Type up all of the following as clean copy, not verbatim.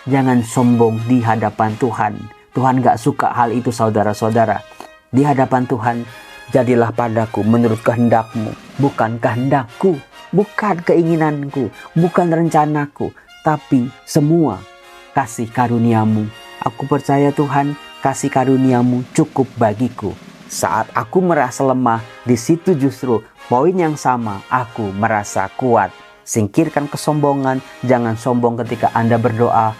Jangan sombong di hadapan Tuhan. Tuhan gak suka hal itu, saudara-saudara. Di hadapan Tuhan, jadilah padaku menurut kehendakmu, bukan kehendakku, bukan keinginanku, bukan rencanaku, tapi semua kasih karuniamu. Aku percaya Tuhan, kasih karuniamu cukup bagiku. Saat aku merasa lemah, di situ justru poin yang sama, aku merasa kuat. Singkirkan kesombongan, jangan sombong ketika Anda berdoa.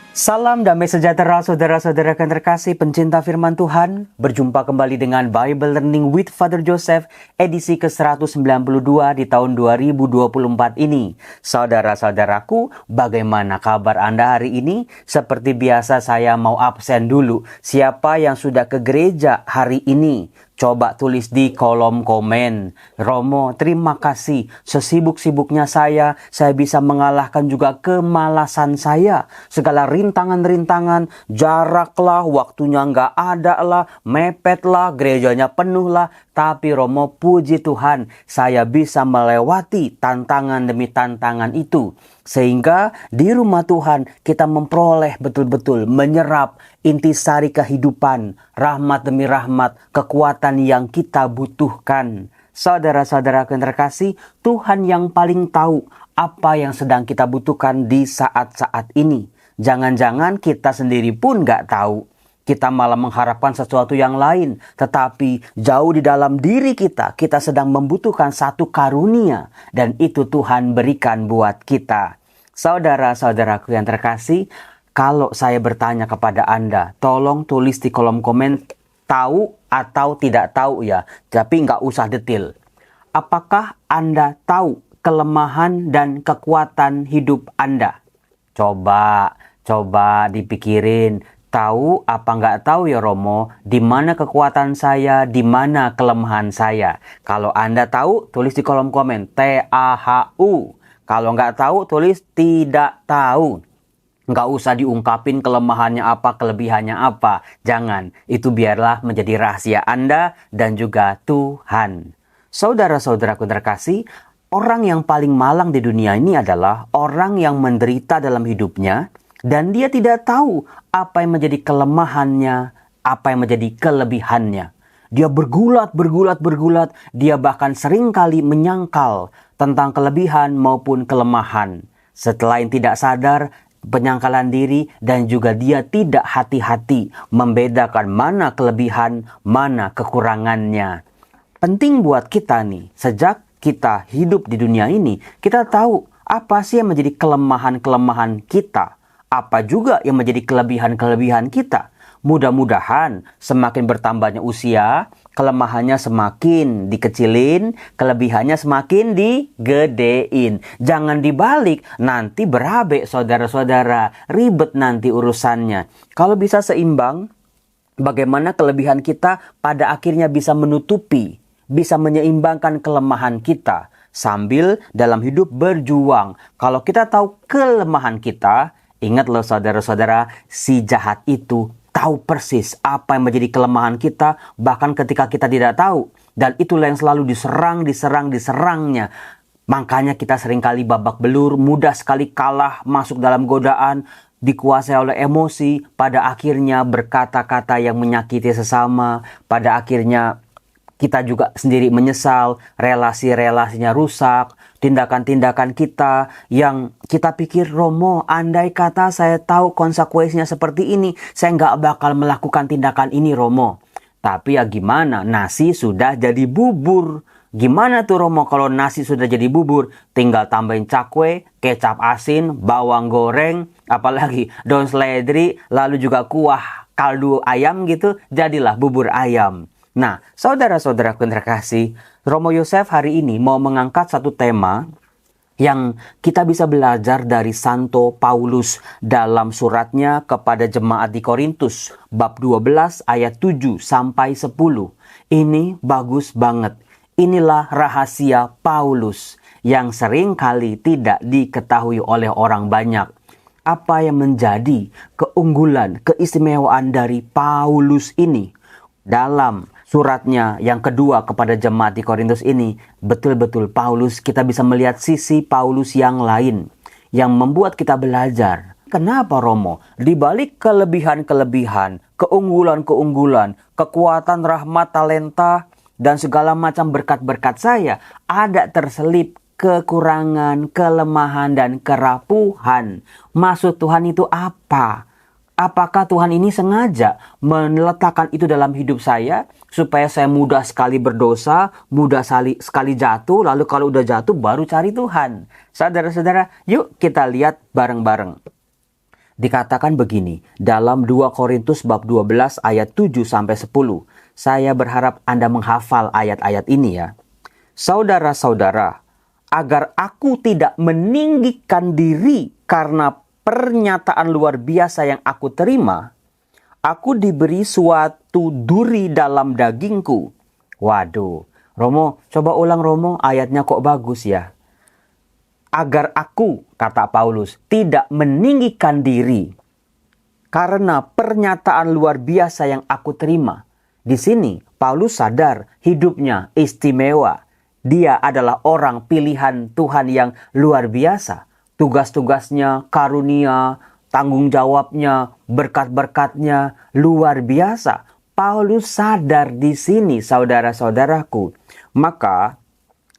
Salam damai sejahtera saudara-saudara yang terkasih pencinta firman Tuhan. Berjumpa kembali dengan Bible Learning with Father Joseph edisi ke-192 di tahun 2024 ini. Saudara-saudaraku, bagaimana kabar Anda hari ini? Seperti biasa saya mau absen dulu. Siapa yang sudah ke gereja hari ini? Coba tulis di kolom komen. Romo, terima kasih. Sesibuk-sibuknya saya bisa mengalahkan juga kemalasan saya. Segala rintangan-rintangan, jarak lah, waktunya nggak ada lah, mepet lah, gerejanya penuh lah. Tapi Romo, puji Tuhan, saya bisa melewati tantangan demi tantangan itu. Sehingga di rumah Tuhan kita memperoleh betul-betul menyerap intisari kehidupan, rahmat demi rahmat, kekuatan yang kita butuhkan. Saudara-saudara yang terkasih, Tuhan yang paling tahu apa yang sedang kita butuhkan di saat-saat ini. Jangan-jangan kita sendiri pun gak tahu. Kita malah mengharapkan sesuatu yang lain. Tetapi jauh di dalam diri kita sedang membutuhkan satu karunia. Dan itu Tuhan berikan buat kita. Saudara-saudaraku yang terkasih, kalau saya bertanya kepada Anda, tolong tulis di kolom komen tahu atau tidak tahu ya. Tapi nggak usah detail. Apakah Anda tahu kelemahan dan kekuatan hidup Anda? Coba dipikirin. Tahu apa nggak tahu ya Romo? Di mana kekuatan saya, di mana kelemahan saya? Kalau Anda tahu, tulis di kolom komen TAHU. Kalau nggak tahu, tulis tidak tahu. Nggak usah diungkapin kelemahannya apa, kelebihannya apa. Jangan, itu biarlah menjadi rahasia Anda dan juga Tuhan. Saudara-saudaraku terkasih, orang yang paling malang di dunia ini adalah orang yang menderita dalam hidupnya dan dia tidak tahu apa yang menjadi kelemahannya, apa yang menjadi kelebihannya. Dia bergulat, dia bahkan seringkali menyangkal tentang kelebihan maupun kelemahan. Setelah yang tidak sadar, penyangkalan diri dan juga dia tidak hati-hati membedakan mana kelebihan, mana kekurangannya. Penting buat kita nih, sejak kita hidup di dunia ini, kita tahu apa sih yang menjadi kelemahan-kelemahan kita. Apa juga yang menjadi kelebihan-kelebihan kita. Mudah-mudahan semakin bertambahnya usia, kelemahannya semakin dikecilin, kelebihannya semakin digedein. Jangan dibalik, nanti berabe saudara-saudara, ribet nanti urusannya. Kalau bisa seimbang, bagaimana kelebihan kita pada akhirnya bisa menutupi, bisa menyeimbangkan kelemahan kita. Sambil dalam hidup berjuang. Kalau kita tahu kelemahan kita, ingat loh saudara-saudara, si jahat itu tahu persis apa yang menjadi kelemahan kita, bahkan ketika kita tidak tahu. Dan itulah yang selalu diserangnya. Makanya kita seringkali babak belur, mudah sekali kalah, masuk dalam godaan, dikuasai oleh emosi, pada akhirnya berkata-kata yang menyakiti sesama, pada akhirnya kita juga sendiri menyesal, relasi-relasinya rusak, tindakan-tindakan kita yang kita pikir, Romo, andai kata saya tahu konsekuensinya seperti ini, saya nggak bakal melakukan tindakan ini, Romo. Tapi ya gimana, nasi sudah jadi bubur. Gimana tuh Romo kalau nasi sudah jadi bubur? Tinggal tambahin cakwe, kecap asin, bawang goreng, apalagi daun seledri, lalu juga kuah kaldu ayam gitu, jadilah bubur ayam. Nah, saudara-saudaraku yang terkasih, Romo Yosef hari ini mau mengangkat satu tema yang kita bisa belajar dari Santo Paulus dalam suratnya kepada jemaat di Korintus, bab 12 ayat 7 sampai 10. Ini bagus banget. Inilah rahasia Paulus yang sering kali tidak diketahui oleh orang banyak. Apa yang menjadi keunggulan, keistimewaan dari Paulus ini? Dalam suratnya yang kedua kepada jemaat di Korintus ini, betul-betul Paulus, kita bisa melihat sisi Paulus yang lain yang membuat kita belajar Kenapa Romo? Di balik kelebihan-kelebihan, keunggulan-keunggulan, kekuatan, rahmat, talenta, dan segala macam berkat-berkat saya, ada terselip kekurangan, kelemahan, dan kerapuhan. Maksud Tuhan itu apa? Apakah Tuhan ini sengaja meletakkan itu dalam hidup saya supaya saya mudah sekali berdosa, mudah sekali jatuh, lalu kalau udah jatuh baru cari Tuhan? Saudara-saudara, yuk kita lihat bareng-bareng. Dikatakan begini dalam 2 Korintus bab 12 ayat 7 sampai 10. Saya berharap Anda menghafal ayat-ayat ini ya. Saudara-saudara, agar aku tidak meninggikan diri karena pernyataan luar biasa yang aku terima, aku diberi suatu duri dalam dagingku. Waduh, Romo, coba ulang Romo, ayatnya kok bagus ya. Agar aku, kata Paulus, tidak meninggikan diri karena pernyataan luar biasa yang aku terima. Di sini Paulus sadar hidupnya istimewa. Dia adalah orang pilihan Tuhan yang luar biasa. Tugas-tugasnya, karunia, tanggung jawabnya, berkat-berkatnya luar biasa. Paulus sadar di sini, saudara-saudaraku. Maka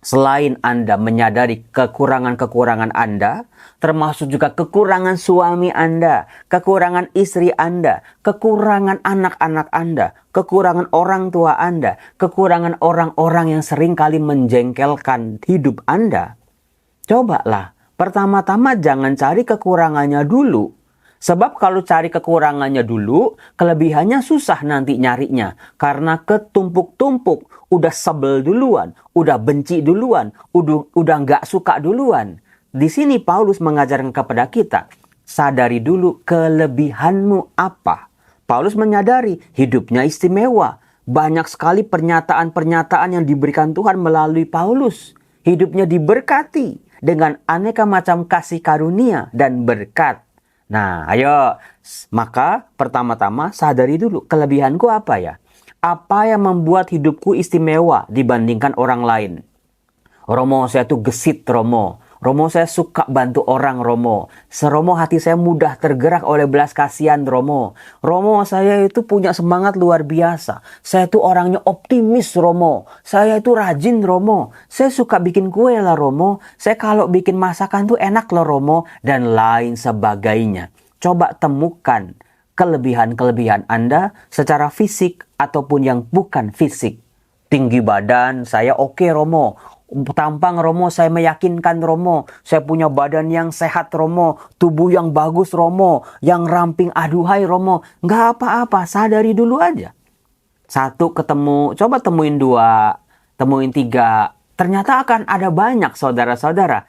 selain Anda menyadari kekurangan-kekurangan Anda, termasuk juga kekurangan suami Anda, kekurangan istri Anda, kekurangan anak-anak Anda, kekurangan orang tua Anda, kekurangan orang-orang yang seringkali menjengkelkan hidup Anda. Cobalah. Pertama-tama jangan cari kekurangannya dulu. Sebab kalau cari kekurangannya dulu, kelebihannya susah nanti nyarinya. Karena ketumpuk-tumpuk, udah sebel duluan, udah benci duluan, udah nggak suka duluan. Di sini Paulus mengajarkan kepada kita, sadari dulu kelebihanmu apa. Paulus menyadari hidupnya istimewa. Banyak sekali pernyataan-pernyataan yang diberikan Tuhan melalui Paulus. Hidupnya diberkati dengan aneka macam kasih karunia dan berkat. Nah, ayo. Maka pertama-tama sadari dulu kelebihanku apa ya? Apa yang membuat hidupku istimewa dibandingkan orang lain? Romo, saya tuh gesit Romo. Romo, saya suka bantu orang Romo. Seromo, hati saya mudah tergerak oleh belas kasihan Romo. Romo, saya itu punya semangat luar biasa. Saya tuh orangnya optimis Romo. Saya itu rajin Romo. Saya suka bikin kue lah Romo. Saya kalau bikin masakan tuh enak loh Romo. Dan lain sebagainya. Coba temukan kelebihan-kelebihan Anda secara fisik ataupun yang bukan fisik. Tinggi badan, saya oke Romo. Tampang Romo, saya meyakinkan Romo. Saya punya badan yang sehat Romo. Tubuh yang bagus Romo. Yang ramping, aduhai Romo. Nggak apa-apa, sadari dulu aja. Satu ketemu, coba temuin dua, temuin tiga. Ternyata akan ada banyak saudara-saudara.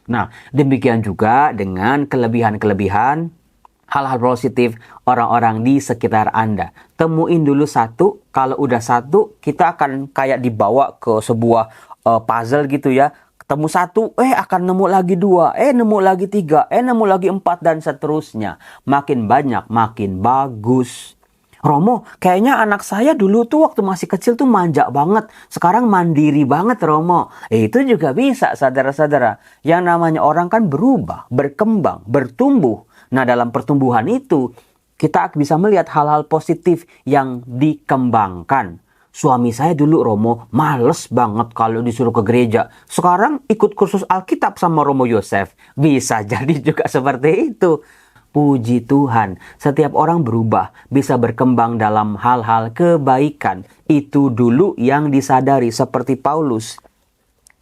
Nah, demikian juga dengan kelebihan-kelebihan, hal-hal positif orang-orang di sekitar Anda. Temuin dulu satu, kalau udah satu, kita akan kayak dibawa ke sebuah puzzle gitu ya. Ketemu satu, akan nemu lagi dua, nemu lagi tiga, nemu lagi empat, dan seterusnya. Makin banyak, makin bagus. Romo, kayaknya anak saya dulu tuh waktu masih kecil tuh manja banget. Sekarang mandiri banget Romo. Itu juga bisa saudara-saudara. Yang namanya orang kan berubah, berkembang, bertumbuh. Nah, dalam pertumbuhan itu, kita bisa melihat hal-hal positif yang dikembangkan. Suami saya dulu Romo males banget kalau disuruh ke gereja. Sekarang ikut kursus Alkitab sama Romo Yosef. Bisa jadi juga seperti itu. Puji Tuhan, setiap orang berubah, bisa berkembang dalam hal-hal kebaikan. Itu dulu yang disadari seperti Paulus.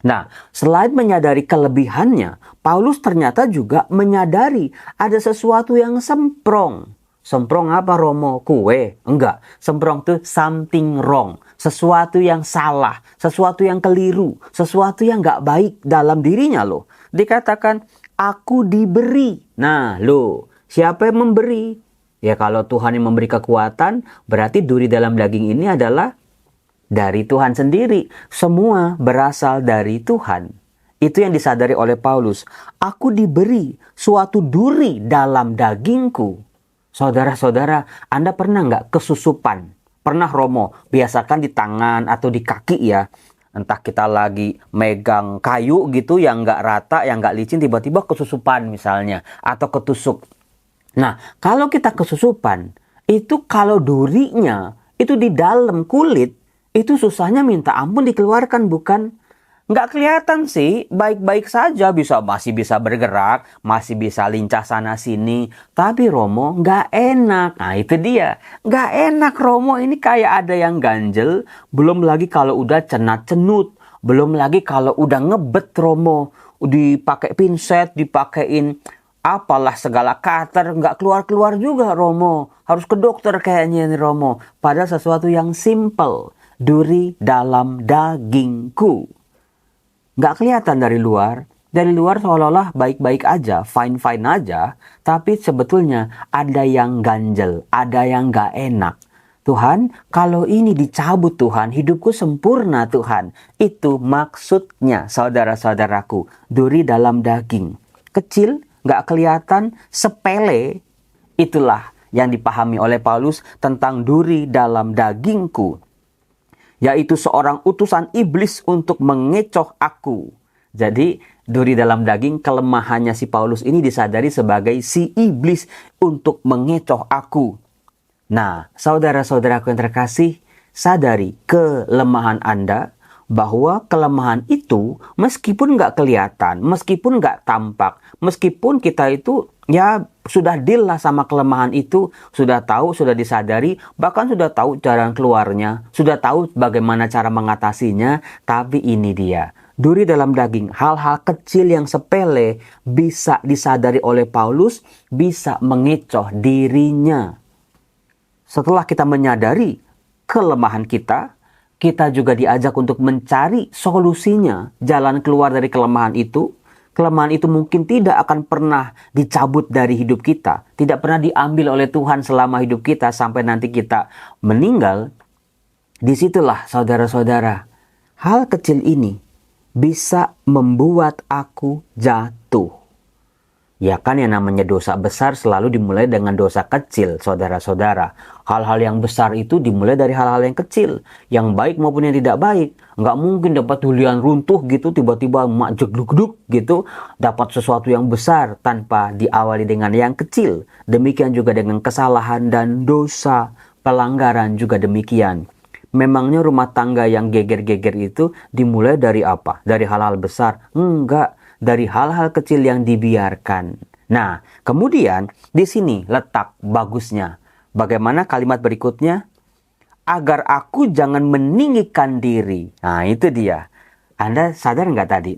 Nah, selain menyadari kelebihannya, Paulus ternyata juga menyadari ada sesuatu yang semprong. Semprong apa Romo? Kue? Enggak. Semprong itu something wrong. Sesuatu yang salah. Sesuatu yang keliru. Sesuatu yang enggak baik dalam dirinya loh. Dikatakan, aku diberi. Nah loh, siapa yang memberi? Ya kalau Tuhan yang memberi kekuatan, berarti duri dalam daging ini adalah dari Tuhan sendiri. Semua berasal dari Tuhan. Itu yang disadari oleh Paulus. Aku diberi suatu duri dalam dagingku. Saudara-saudara, Anda pernah nggak kesusupan? Pernah Romo? Biasakan di tangan atau di kaki ya. Entah kita lagi megang kayu gitu yang nggak rata, yang nggak licin, tiba-tiba kesusupan misalnya. Atau ketusuk. Nah, kalau kita kesusupan, itu kalau durinya itu di dalam kulit, itu susahnya minta ampun dikeluarkan, bukan? Nggak kelihatan sih, baik-baik saja, masih bisa bergerak, masih bisa lincah sana sini. Tapi Romo nggak enak. Nah itu dia, nggak enak Romo, ini kayak ada yang ganjel. Belum lagi kalau udah cenat-cenut, belum lagi kalau udah ngebet Romo, dipakai pinset, dipakein apalah segala cutter, nggak keluar-keluar juga Romo. Harus ke dokter kayaknya nih Romo. Padahal sesuatu yang simple, duri dalam dagingku. Nggak kelihatan dari luar. Dari luar seolah-olah baik-baik aja, fine-fine aja. Tapi sebetulnya ada yang ganjel, ada yang nggak enak. Tuhan, kalau ini dicabut Tuhan, hidupku sempurna Tuhan. Itu maksudnya saudara-saudaraku, duri dalam daging. Kecil, nggak kelihatan, sepele. Itulah yang dipahami oleh Paulus tentang duri dalam dagingku, yaitu seorang utusan iblis untuk mengecoh aku. Jadi, duri dalam daging, kelemahannya si Paulus ini disadari sebagai si iblis untuk mengecoh aku. Nah, saudara-saudaraku yang terkasih, sadari kelemahan Anda, bahwa kelemahan itu meskipun nggak kelihatan, meskipun nggak tampak, meskipun kita itu ya sudah deal lah sama kelemahan itu, sudah tahu, sudah disadari, bahkan sudah tahu jalan keluarnya, sudah tahu bagaimana cara mengatasinya, tapi ini dia. Duri dalam daging, hal-hal kecil yang sepele bisa disadari oleh Paulus, bisa mengecoh dirinya. Setelah kita menyadari kelemahan kita juga diajak untuk mencari solusinya, jalan keluar dari kelemahan itu. Kelemahan itu mungkin tidak akan pernah dicabut dari hidup kita, tidak pernah diambil oleh Tuhan selama hidup kita sampai nanti kita meninggal. Disitulah saudara-saudara, hal kecil ini bisa membuat aku jatuh. Ya kan, yang namanya dosa besar selalu dimulai dengan dosa kecil, saudara-saudara. Hal-hal yang besar itu dimulai dari hal-hal yang kecil, yang baik maupun yang tidak baik. Nggak mungkin dapat durian runtuh gitu, tiba-tiba mak jegluk-gluk gitu, dapat sesuatu yang besar tanpa diawali dengan yang kecil. Demikian juga dengan kesalahan dan dosa, pelanggaran juga demikian. Memangnya rumah tangga yang geger-geger itu dimulai dari apa? Dari hal-hal besar? Enggak. Dari hal-hal kecil yang dibiarkan. Nah, kemudian di sini letak bagusnya. Bagaimana kalimat berikutnya? Agar aku jangan meninggikan diri. Nah, itu dia. Anda sadar nggak tadi?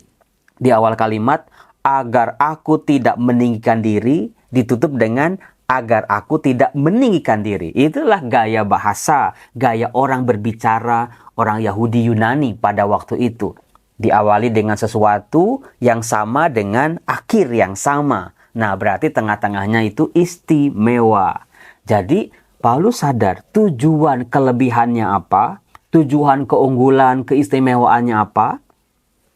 Di awal kalimat, agar aku tidak meninggikan diri, ditutup dengan agar aku tidak meninggikan diri. Itulah gaya bahasa, gaya orang berbicara, orang Yahudi Yunani pada waktu itu. Diawali dengan sesuatu yang sama dengan akhir yang sama. Nah, berarti tengah-tengahnya itu istimewa. Jadi, Paulus sadar tujuan kelebihannya apa, tujuan keunggulan, keistimewaannya apa,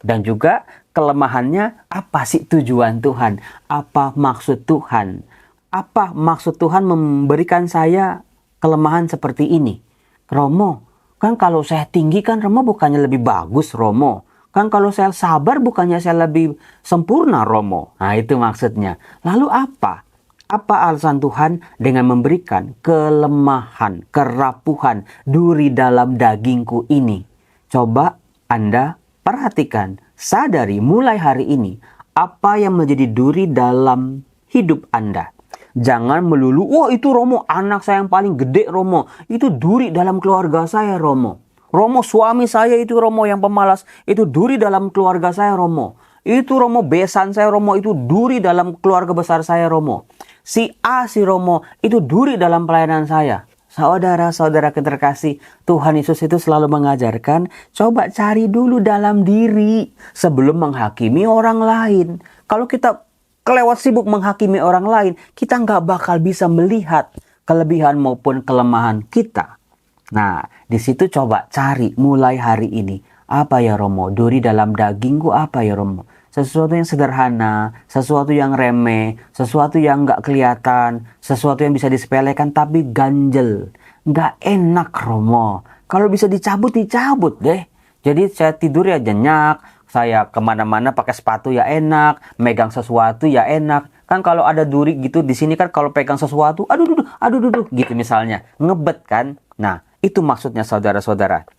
dan juga kelemahannya apa sih tujuan Tuhan, apa maksud Tuhan. Apa maksud Tuhan memberikan saya kelemahan seperti ini? Romo, kan kalau saya tinggi kan Romo bukannya lebih bagus Romo. Kan kalau saya sabar bukannya saya lebih sempurna Romo. Nah itu maksudnya. Lalu apa? Apa alasan Tuhan dengan memberikan kelemahan, kerapuhan, duri dalam dagingku ini? Coba Anda perhatikan, sadari mulai hari ini apa yang menjadi duri dalam hidup Anda. Jangan melulu, wah itu Romo anak saya yang paling gede Romo. Itu duri dalam keluarga saya Romo. Romo suami saya itu Romo yang pemalas. Itu duri dalam keluarga saya Romo. Itu Romo besan saya Romo. Itu duri dalam keluarga besar saya Romo. Si A si Romo itu duri dalam pelayanan saya. Saudara-saudara terkasih, Tuhan Yesus itu selalu mengajarkan, coba cari dulu dalam diri sebelum menghakimi orang lain. Kalau kita kelewat sibuk menghakimi orang lain, kita nggak bakal bisa melihat kelebihan maupun kelemahan kita. Nah, di situ coba cari mulai hari ini. Apa ya Romo? Duri dalam dagingku apa ya Romo? Sesuatu yang sederhana, sesuatu yang remeh, sesuatu yang nggak kelihatan, sesuatu yang bisa disepelekan tapi ganjel. Nggak enak Romo. Kalau bisa dicabut, dicabut deh. Jadi saya tidur ya nyenyak, Saya kemana-mana pakai sepatu ya enak, megang sesuatu ya enak. Kan kalau ada duri gitu di sini kan kalau pegang sesuatu, aduh, gitu misalnya. Ngebet kan? Nah, itu maksudnya saudara-saudara.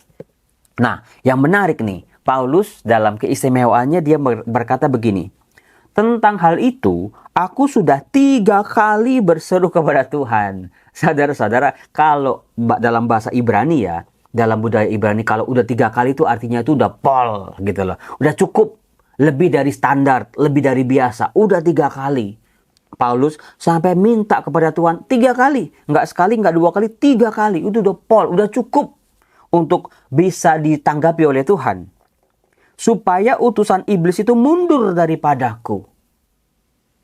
Nah, yang menarik nih, Paulus dalam keistimewaannya dia berkata begini. Tentang hal itu, aku sudah 3 kali berseru kepada Tuhan. Saudara-saudara, kalau dalam bahasa Ibrani ya, dalam budaya Ibrani, kalau udah 3 kali itu artinya itu udah pol gitu loh. Udah cukup, lebih dari standar, lebih dari biasa. Udah 3 kali. Paulus sampai minta kepada Tuhan 3 kali. Nggak sekali, nggak 2 kali, 3 kali. Itu udah pol, udah cukup untuk bisa ditanggapi oleh Tuhan. Supaya utusan iblis itu mundur daripadaku.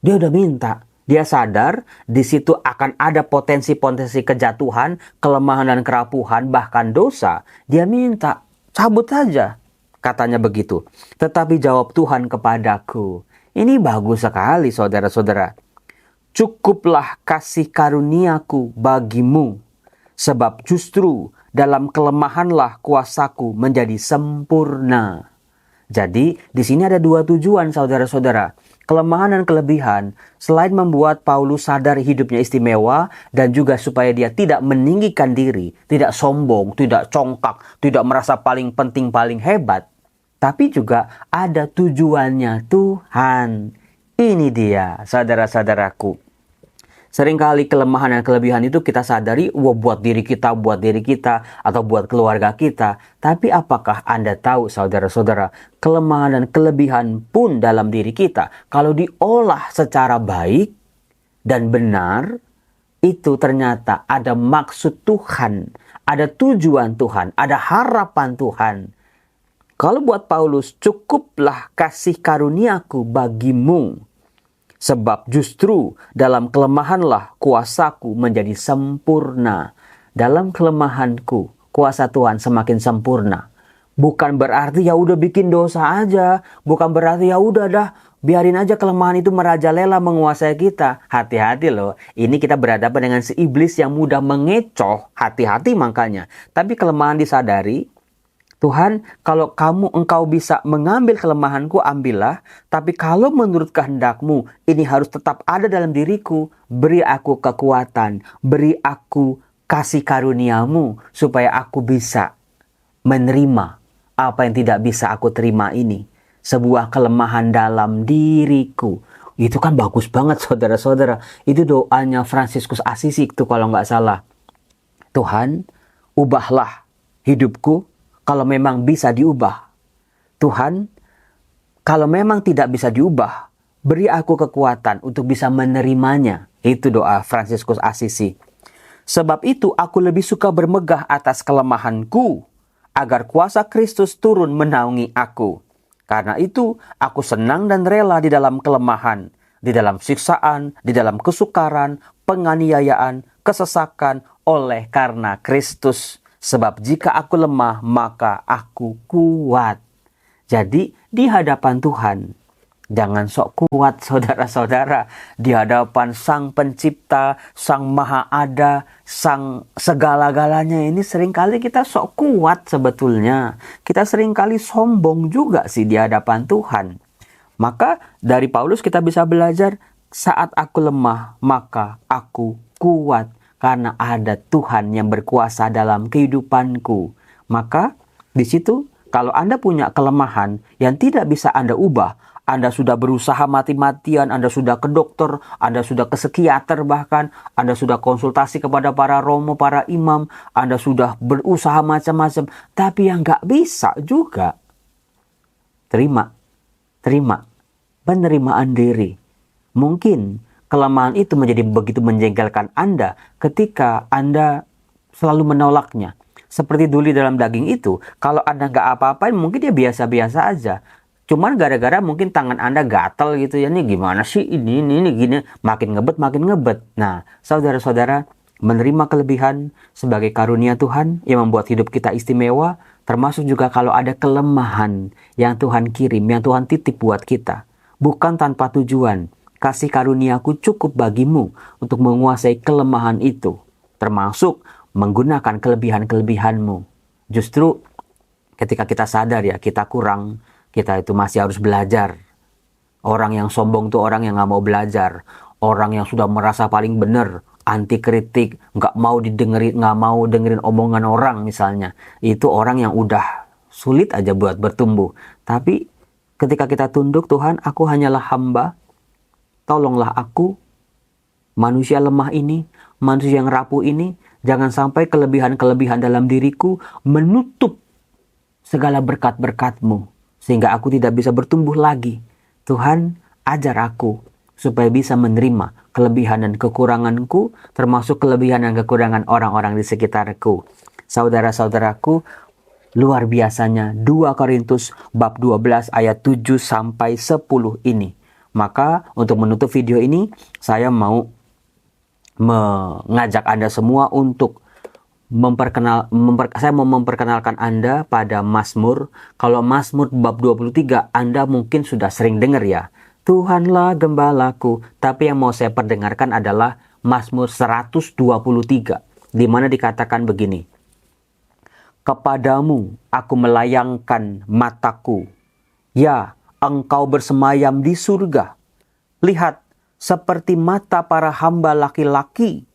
Dia udah minta. Dia sadar di situ akan ada potensi-potensi kejatuhan, kelemahan dan kerapuhan, bahkan dosa. Dia minta, cabut saja. Katanya begitu. Tetapi jawab Tuhan kepadaku. Ini bagus sekali saudara-saudara. Cukuplah kasih karuniaku bagimu. Sebab justru dalam kelemahanlah kuasaku menjadi sempurna. Jadi, di sini ada 2 tujuan saudara-saudara. Kelemahan dan kelebihan, selain membuat Paulus sadar hidupnya istimewa, dan juga supaya dia tidak meninggikan diri, tidak sombong, tidak congkak, tidak merasa paling penting, paling hebat. Tapi juga ada tujuannya Tuhan. Ini dia, saudara-saudaraku. Seringkali kelemahan dan kelebihan itu kita sadari buat diri kita, atau buat keluarga kita. Tapi apakah Anda tahu saudara-saudara, kelemahan dan kelebihan pun dalam diri kita, kalau diolah secara baik dan benar, itu ternyata ada maksud Tuhan, ada tujuan Tuhan, ada harapan Tuhan. Kalau buat Paulus, cukuplah kasih karuniaku bagimu. Sebab justru dalam kelemahanlah kuasaku menjadi sempurna. Dalam kelemahanku, kuasa Tuhan semakin sempurna. Bukan berarti ya udah bikin dosa aja. Bukan berarti ya udah dah, biarin aja kelemahan itu merajalela menguasai kita. Hati-hati loh. Ini kita berhadapan dengan si iblis yang mudah mengecoh. Hati-hati makanya. Tapi kelemahan disadari. Tuhan, kalau engkau bisa mengambil kelemahanku, ambillah. Tapi kalau menurut kehendakmu, ini harus tetap ada dalam diriku. Beri aku kekuatan, beri aku kasih karuniamu, supaya aku bisa menerima apa yang tidak bisa aku terima ini. Sebuah kelemahan dalam diriku. Itu kan bagus banget saudara-saudara. Itu doanya Fransiskus Assisi itu kalau nggak salah. Tuhan, ubahlah hidupku. Kalau memang bisa diubah. Tuhan, kalau memang tidak bisa diubah, beri aku kekuatan untuk bisa menerimanya. Itu doa Fransiskus Assisi. Sebab itu aku lebih suka bermegah atas kelemahanku, agar kuasa Kristus turun menaungi aku. Karena itu aku senang dan rela di dalam kelemahan, di dalam siksaan, di dalam kesukaran, penganiayaan, kesesakan oleh karena Kristus. Sebab jika aku lemah, maka aku kuat. Jadi di hadapan Tuhan, jangan sok kuat saudara-saudara. Di hadapan Sang Pencipta, Sang Maha Ada, Sang segala-galanya ini seringkali kita sok kuat sebetulnya. Kita seringkali sombong juga sih di hadapan Tuhan. Maka dari Paulus kita bisa belajar, saat aku lemah, maka aku kuat. Karena ada Tuhan yang berkuasa dalam kehidupanku. Maka di situ kalau Anda punya kelemahan yang tidak bisa Anda ubah, Anda sudah berusaha mati-matian, Anda sudah ke dokter, Anda sudah ke psikiater bahkan, Anda sudah konsultasi kepada para romo, para imam, Anda sudah berusaha macam-macam, tapi yang nggak bisa juga. Terima penerimaan diri. Mungkin kelemahan itu menjadi begitu menjengkelkan Anda ketika Anda selalu menolaknya. Seperti duli dalam daging itu, kalau Anda nggak apa-apain mungkin dia biasa-biasa aja. Cuman gara-gara mungkin tangan Anda gatel gitu ya, ini gimana sih ini gini, makin ngebet. Nah, saudara-saudara, menerima kelebihan sebagai karunia Tuhan yang membuat hidup kita istimewa, termasuk juga kalau ada kelemahan yang Tuhan kirim, yang Tuhan titip buat kita. Bukan tanpa tujuan. Kasih karuniaku cukup bagimu untuk menguasai kelemahan itu. Termasuk menggunakan kelebihan-kelebihanmu. Justru ketika kita sadar ya kita kurang, Kita itu masih harus belajar. Orang yang sombong tuh orang yang nggak mau belajar. Orang yang sudah merasa paling benar, anti kritik, nggak mau dengerin omongan orang misalnya. Itu orang yang udah sulit aja buat bertumbuh. Tapi ketika kita tunduk, Tuhan, aku hanyalah hamba. Tolonglah aku, manusia lemah ini, manusia yang rapuh ini. Jangan sampai kelebihan-kelebihan dalam diriku menutup segala berkat-berkat-Mu, sehingga aku tidak bisa bertumbuh lagi. Tuhan, ajar aku supaya bisa menerima kelebihan dan kekuranganku, termasuk kelebihan dan kekurangan orang-orang di sekitarku. Saudara-saudaraku, luar biasanya 2 Korintus bab 12 ayat 7 sampai 10 ini. Maka untuk menutup video ini, saya mau mengajak Anda semua untuk saya mau memperkenalkan Anda pada Mazmur. Kalau Mazmur bab 23 Anda mungkin sudah sering dengar ya. Tuhanlah gembalaku. Tapi yang mau saya perdengarkan adalah Mazmur 123, di mana dikatakan begini. Kepadamu aku melayangkan mataku. Ya, engkau bersemayam di surga. Lihat, seperti mata para hamba laki-laki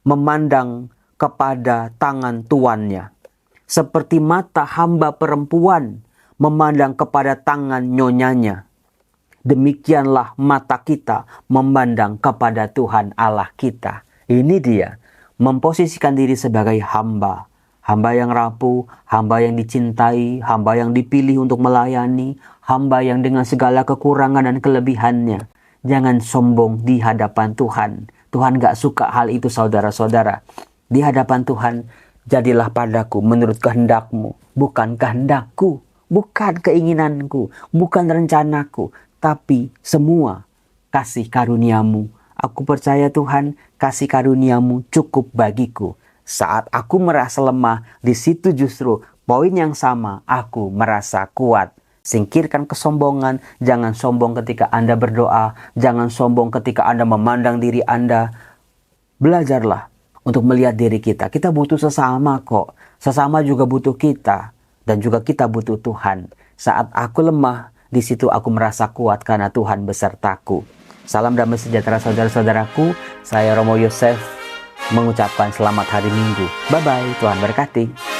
memandang kepada tangan tuannya. Seperti mata hamba perempuan memandang kepada tangan nyonyanya. Demikianlah mata kita memandang kepada Tuhan Allah kita. Ini dia, memposisikan diri sebagai hamba. Hamba yang rapuh, hamba yang dicintai, hamba yang dipilih untuk melayani, hamba yang dengan segala kekurangan dan kelebihannya. Jangan sombong di hadapan Tuhan. Tuhan gak suka hal itu, saudara-saudara. Di hadapan Tuhan, jadilah padaku menurut kehendak-Mu, bukan kehendakku, bukan keinginanku, bukan rencanaku, tapi semua kasih karunia-Mu. Aku percaya Tuhan, kasih karunia-Mu cukup bagiku. Saat aku merasa lemah, di situ justru poin yang sama, aku merasa kuat. Singkirkan kesombongan, jangan sombong ketika Anda berdoa, jangan sombong ketika Anda memandang diri Anda. Belajarlah untuk melihat diri kita. Kita butuh sesama kok. Sesama juga butuh kita. Dan juga kita butuh Tuhan. Saat aku lemah, di situ aku merasa kuat karena Tuhan besertaku. Salam damai sejahtera saudara-saudaraku. Saya Romo Yosef mengucapkan selamat hari Minggu. Bye-bye. Tuhan berkati.